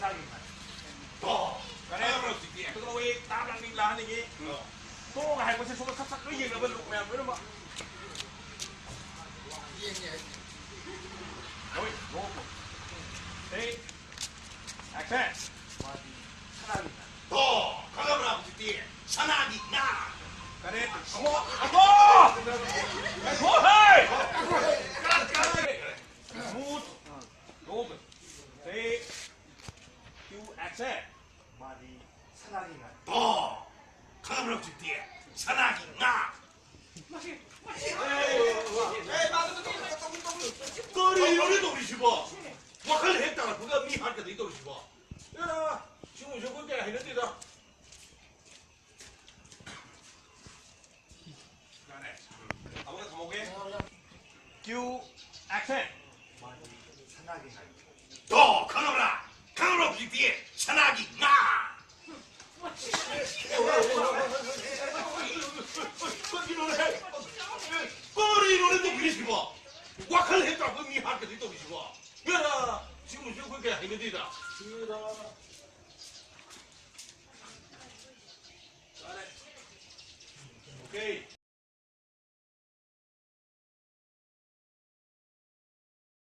사나기 말. 더. 그래, 그거 왜 땀랑링 라는 게 또 할 것이 속을 싹싹 끓이게 넣으면 누구야? 뭐 이런 거. 여기 놓고. 네. 액션. 사나기 말. 더. 가감을 아버지 뒤에 사나기 나. 그래. 어머! 뭐해? 스무트. 로그. 네. 큐 액션. 마디 사나기 말. 더. 가감을 아버지 뒤에 사나기 나. 거리 요리도 우리 집어. 와칼 했다가 그가 미할 때도 있다 우리 집어. 야, 지금 저번 때 했는데다. 아무나 다 먹게. 큐 액션. 마디 사나기 말. 더. 가감을 아버지 뒤에 사나기 나. 거리 요리도 우리 집어. 와칼 했다가 그 미할 때도 있다 우리 집어. 야, 지금 저번 때 했는데다.